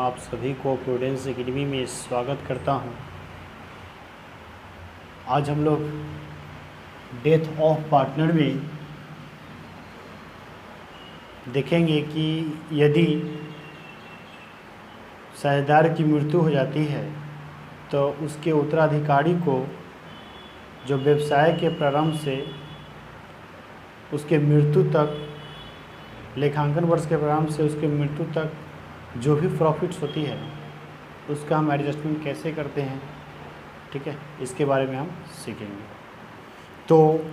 आप सभी को प्रूडेंस एकेडमी में स्वागत करता हूं। आज हम लोग डेथ ऑफ पार्टनर में देखेंगे कि यदि साझेदार की मृत्यु हो जाती है तो उसके उत्तराधिकारी को जो व्यवसाय के प्रारंभ से उसके मृत्यु तक, लेखांकन वर्ष के प्रारंभ से उसके मृत्यु तक जो भी प्रॉफिट्स होती है उसका हम एडजस्टमेंट कैसे करते हैं, ठीक है, इसके बारे में हम सीखेंगे। तो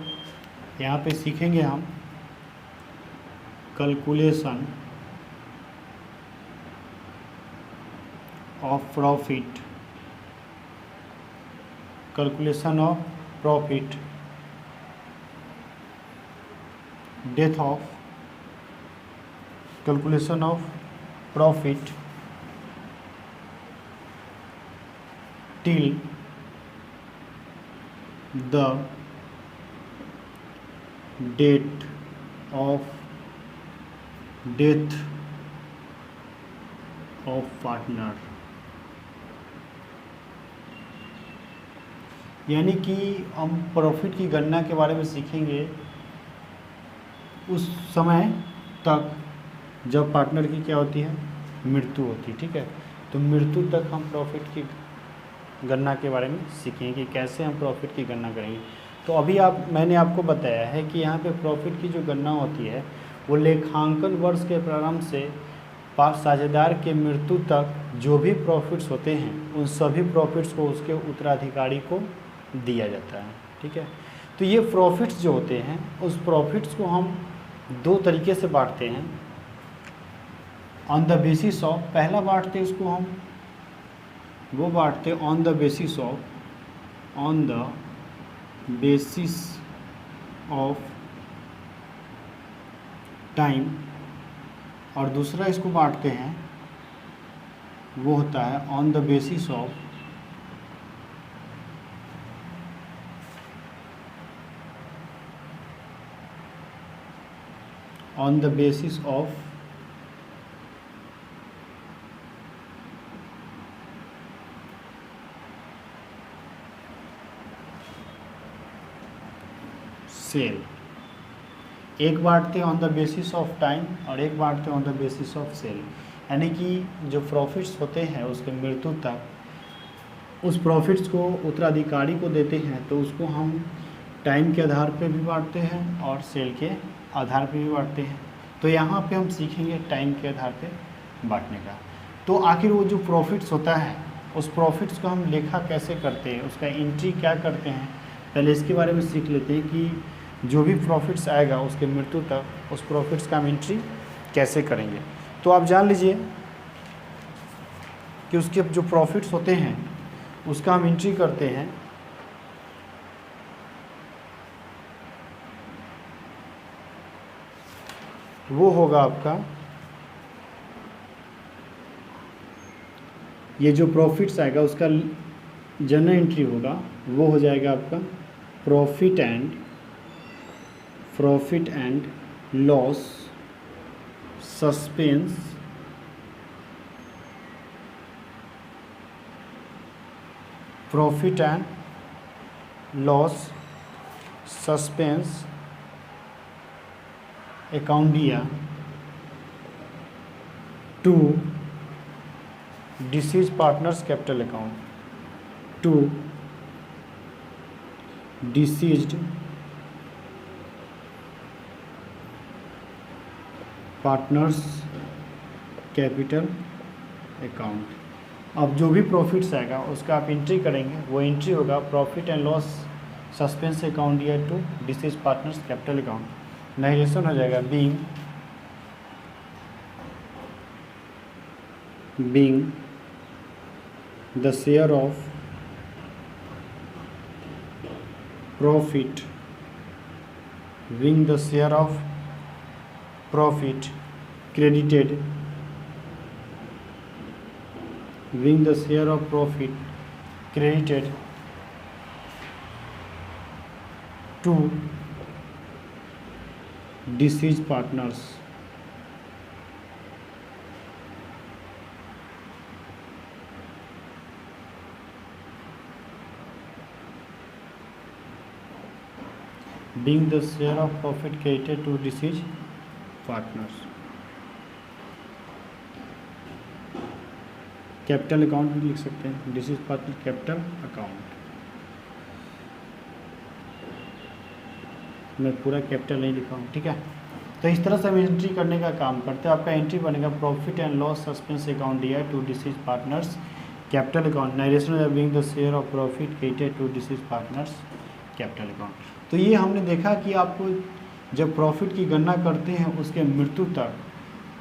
यहाँ पे सीखेंगे हम calculation of profit, calculation of profit, death of, calculation of profit till the date of death of partner। यानी कि हम प्रॉफिट की गणना के बारे में सीखेंगे उस समय तक जब पार्टनर की क्या होती है, मृत्यु होती है, ठीक है। तो मृत्यु तक हम प्रॉफिट की गणना के बारे में सीखेंगे कि कैसे हम प्रॉफिट की गणना करेंगे। तो अभी मैंने आपको बताया है कि यहाँ पे प्रॉफिट की जो गणना होती है वो लेखांकन वर्ष के प्रारंभ से साझेदार के मृत्यु तक जो भी प्रॉफिट्स होते हैं उन सभी प्रॉफिट्स को उसके उत्तराधिकारी को दिया जाता है, ठीक है। तो ये प्रॉफिट्स जो होते हैं उस प्रॉफिट्स को हम दो तरीके से बांटते हैं। ऑन द बेसिस ऑफ, पहला बांटते हैं इसको हम, वो बांटते हैं on the basis of, on the basis of time, और दूसरा इसको बांटते हैं वो होता है on the basis of sale. एक बांटते हैं on the basis of time और एक बांटते हैं on the basis of sale. यानी कि जो प्रॉफिट्स होते हैं उसके मृत्यु तक उस प्रॉफिट्स को उत्तराधिकारी को देते हैं तो उसको हम टाइम के आधार पे भी बांटते हैं और सेल के आधार पे भी बांटते हैं। तो यहाँ पे हम सीखेंगे टाइम के आधार पे बांटने का। तो आखिर वो जो प्रॉफिट्स होता है उस प्रॉफिट्स को हम लेखा कैसे करते हैं, उसका एंट्री क्या करते हैं, पहले इसके बारे में सीख लेते हैं कि जो भी प्रॉफिट्स आएगा उसके मृत्यु तक उस प्रॉफिट्स का हम एंट्री कैसे करेंगे। तो आप जान लीजिए कि उसके जो प्रॉफिट्स होते हैं उसका हम एंट्री करते हैं वो होगा आपका, ये जो प्रॉफिट्स आएगा उसका जनरल एंट्री होगा वो हो जाएगा आपका profit and loss suspense profit and loss suspense अकाउंटिया to deceased partners capital account, to deceased partners capital account. अब जो भी प्रॉफिट्स आएगा उसका आप एंट्री करेंगे, वो एंट्री होगा profit and loss suspense account या to deceased partners capital account. Narration हो जाएगा being the share of profit, being the share of profit credited, being the share of profit credited to deceased partners being the share of profit credited to deceased partners. Capital account भी लिख सकते हैं, disease partner capital account. मैं पूरा capital नहीं लिखा हूँ, ठीक है। तो इस तरह से हम एंट्री करने का काम करते हैं। आपका एंट्री बनेगा profit and loss suspense account दिया to deceased partners capital account, narration of being the share of profit credited to deceased partners capital account. तो ये हमने देखा कि आपको जब प्रॉफिट की गणना करते हैं उसके मृत्यु तक,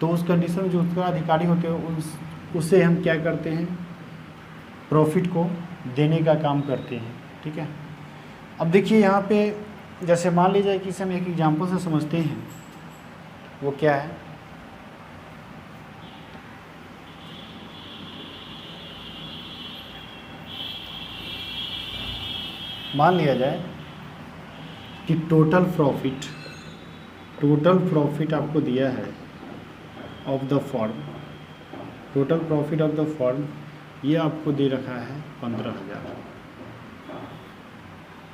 तो उस कंडीशन में जो उत्तराधिकारी होते हैं उससे हम क्या करते हैं, प्रॉफिट को देने का काम करते हैं, ठीक है। अब देखिए यहाँ पे जैसे मान लीजिए कि इसे हम एक एग्जांपल से समझते हैं, वो क्या है, मान लिया जाए कि टोटल प्रॉफिट आपको दिया है of the firm, total profit of the firm ये आपको दे रखा है 15,000।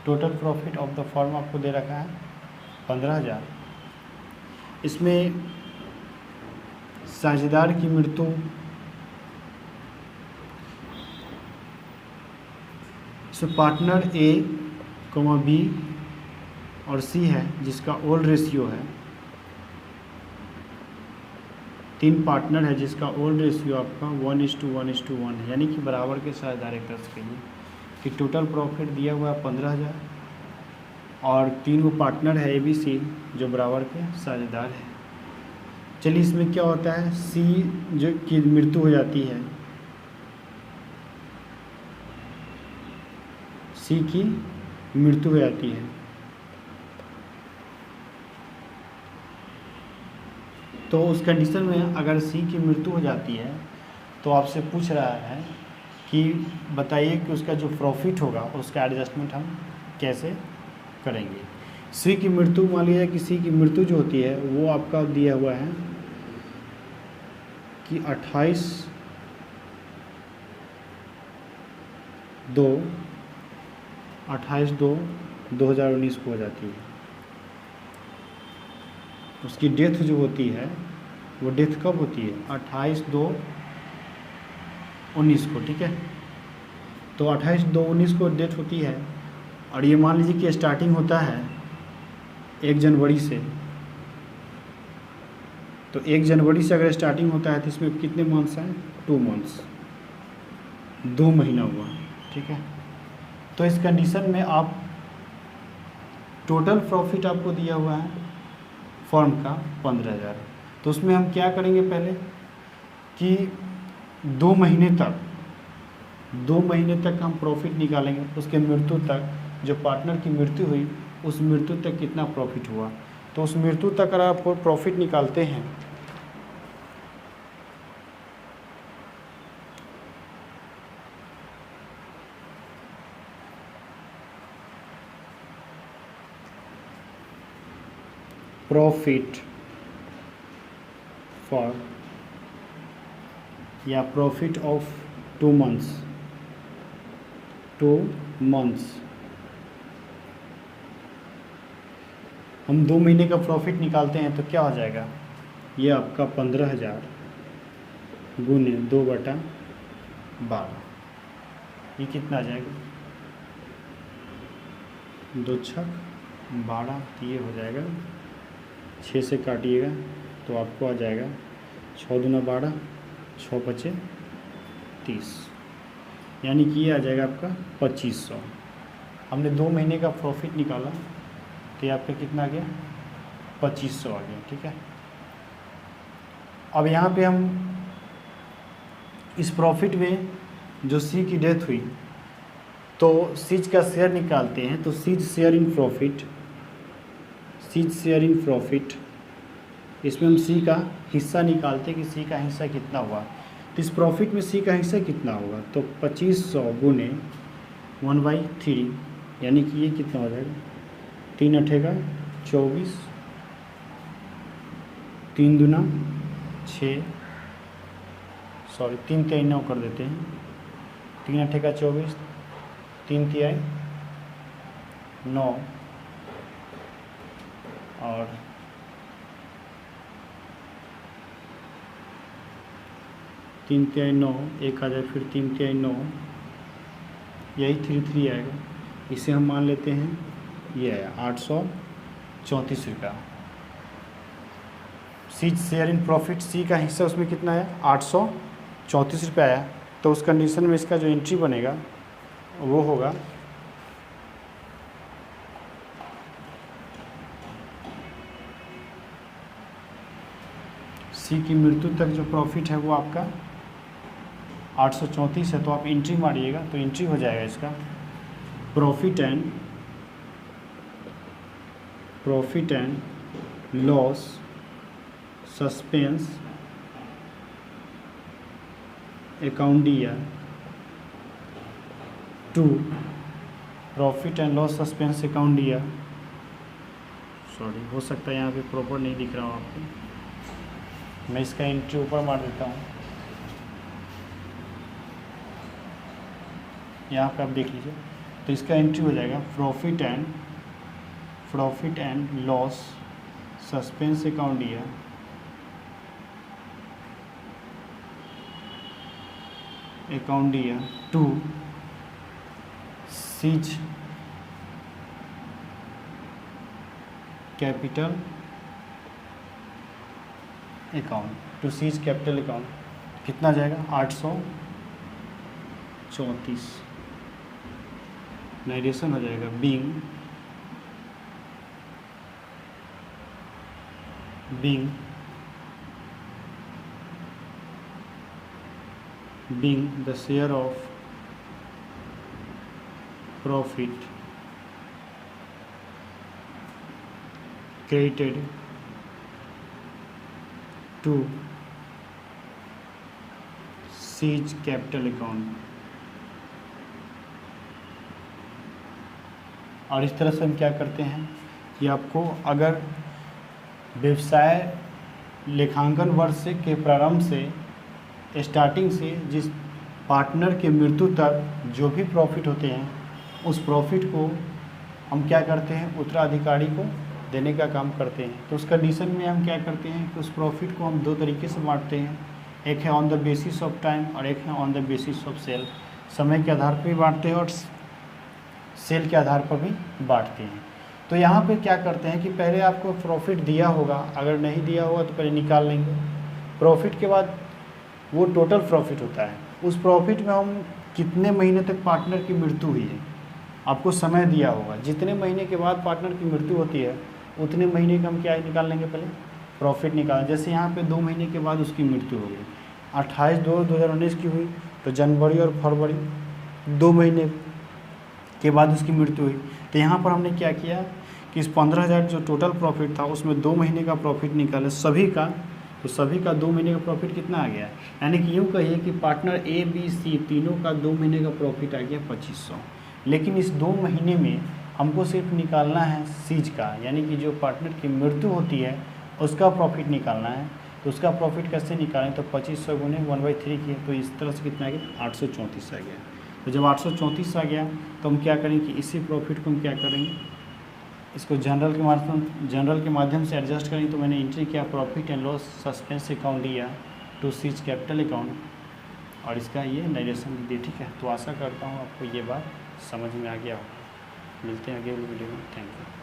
Total profit of the firm आपको दे रखा है 15,000। इसमें साझेदार की मृत्यु पार्टनर ए, बी और सी है जिसका ओल्ड रेशियो है, 3 पार्टनर है जिसका ओल्ड रेशियो आपका 1:1:1 है, यानी कि बराबर के साझेदार एक तरह से कहिए कि टोटल प्रॉफिट दिया हुआ है 15,000 और 3 पार्टनर है ए बी सी जो बराबर के साझेदार है। चलिए इसमें क्या होता है, सी जो की मृत्यु हो जाती है, सी की मृत्यु हो जाती है, तो उस कंडीशन में अगर सी की मृत्यु हो जाती है तो आपसे पूछ रहा है कि बताइए कि उसका जो प्रॉफिट होगा उसका एडजस्टमेंट हम कैसे करेंगे। सी की मृत्यु, मान लीजिए कि सी की मृत्यु जो होती है वो आपका दिया हुआ है कि 28/2/2019 को हो जाती है। उसकी डेथ जो होती है वो डेथ कब होती है, 28/2/19 को, ठीक है। तो 28/2/19 को डेथ होती है और ये मान लीजिए कि स्टार्टिंग होता है 1 जनवरी से, तो 1 जनवरी से अगर स्टार्टिंग होता है तो इसमें कितने मंथ्स हैं, 2 मंथ्स, 2 महीना हुआ, ठीक है। तो इस कंडीशन में आप टोटल प्रॉफिट आपको दिया हुआ है फर्म का 15,000, तो उसमें हम क्या करेंगे पहले कि 2 महीने तक हम प्रॉफिट निकालेंगे, उसके मृत्यु तक, जो पार्टनर की मृत्यु हुई उस मृत्यु तक कितना प्रॉफिट हुआ, तो उस मृत्यु तक अगर आप प्रॉफिट निकालते हैं प्रॉफिट फॉर या प्रॉफिट ऑफ 2 मंथ्स, हम 2 महीने का प्रॉफिट निकालते हैं तो क्या हो जाएगा, ये आपका 15,000 गुने 2/12, ये कितना आ जाएगा, 2 छक 12, तो ये हो जाएगा 6 से काटिएगा तो आपको आ जाएगा 6 दूना 12, 6 पचे 30, यानी कि ये आ जाएगा आपका 2500। हमने 2 महीने का प्रॉफिट निकाला तो ये आपका कितना आ गया, 2500 आ गया, ठीक है। अब यहाँ पे हम इस प्रॉफिट में जो सी की डेथ हुई तो सीज का शेयर निकालते हैं, तो सीज शेयर इन प्रॉफिट, इसमें हम सी का हिस्सा निकालते हैं कि सी का हिस्सा कितना हुआ, तो इस प्रॉफिट में सी का हिस्सा कितना होगा, तो 2500 गुने 1/3, यानी कि ये कितना हो जाएगा, 3 अठेगा 24, 3 दूना 6, 3 3 9 कर देते हैं, 3 अठेगा 24, 3 तिहाई 9, और तीन तिहाई 9, एक आ जाए फिर 3 तिहाई 9, यही 3 आएगा। इसे हम मान लेते हैं ये आया 834 रुपया। सी शेयर इन प्रॉफिट, सी का हिस्सा उसमें कितना है 834 रुपया आया। तो उस कंडीशन में इसका जो एंट्री बनेगा वो होगा सी की मृत्यु तक जो प्रॉफिट है वो आपका 834 है। तो आप एंट्री मारिएगा तो एंट्री हो जाएगा इसका profit and loss suspense account year 2, profit and loss suspense account year, sorry हो सकता है यहाँ पे प्रॉपर नहीं दिख रहा हूँ आपको, मैं इसका एंट्री ऊपर मार देता हूँ। यहाँ पे आप देख लीजिए तो इसका एंट्री हो जाएगा profit and loss suspense account year account year 2 C's capital account, to C's capital account कितना जाएगा 834। नरेशन हो जाएगा being the share of profit credited to siege capital account। और इस तरह से हम क्या करते हैं कि आपको अगर व्यवसाय लेखांकन वर्ष के प्रारंभ से स्टार्टिंग से जिस पार्टनर के मृत्यु तक जो भी प्रॉफिट होते हैं उस प्रॉफिट को हम क्या करते हैं उत्तराधिकारी को देने का काम करते हैं। तो उस कंडीशन में हम क्या करते हैं कि उस प्रॉफिट को हम दो तरीके से बांटते हैं, एक है on the basis of time और एक है on the basis of sale. समय के आधार पर भी बांटते हैं और सेल के आधार पर भी बांटते हैं। तो यहाँ पे क्या करते हैं कि पहले आपको प्रॉफिट दिया होगा, अगर नहीं दिया होगा तो पहले निकाल लेंगे। प्रॉफिट के बाद वो टोटल प्रॉफिट होता है, उस प्रॉफिट में हम कितने महीने तक पार्टनर की मृत्यु हुई है आपको समय दिया होगा, जितने महीने के बाद पार्टनर की मृत्यु होती है उतने महीने का हम क्या निकाल लेंगे पहले प्रॉफिट निकाल। जैसे यहाँ पे 2 महीने के बाद उसकी मृत्यु हो गई, 28/2/2019 की हुई तो जनवरी और फरवरी 2 महीने के बाद उसकी मृत्यु हुई। तो यहाँ पर हमने क्या किया कि इस 15,000 जो टोटल प्रॉफिट था उसमें 2 महीने का प्रॉफिट निकाले सभी का, तो सभी का 2 महीने का प्रॉफिट कितना आ गया, यानी कि यूँ कहिए कि पार्टनर ए बी सी तीनों का 2 महीने का प्रॉफिट आ गया 2500। लेकिन इस 2 महीने में हमको सिर्फ निकालना है सीज का, यानी कि जो पार्टनर की मृत्यु होती है उसका प्रॉफिट निकालना है। तो उसका प्रॉफिट कैसे निकालें, तो 2500 गुने 1/3 किए तो इस तरह से कितना आ गया 834 आ गया। तो जब 834 आ गया तो हम क्या करेंगे कि इसी प्रॉफिट को हम क्या करेंगे, इसको जनरल के माध्यम से एडजस्ट करेंगे। तो मैंने एंट्री किया profit and loss suspense account लिया टू सीज कैपिटल अकाउंट और इसका ये नरेशन दी। ठीक है, तो आशा करता हूँ आपको ये बात समझ में आ गया होगा। मिलते हैं अगले वीडियो में, थैंक यू।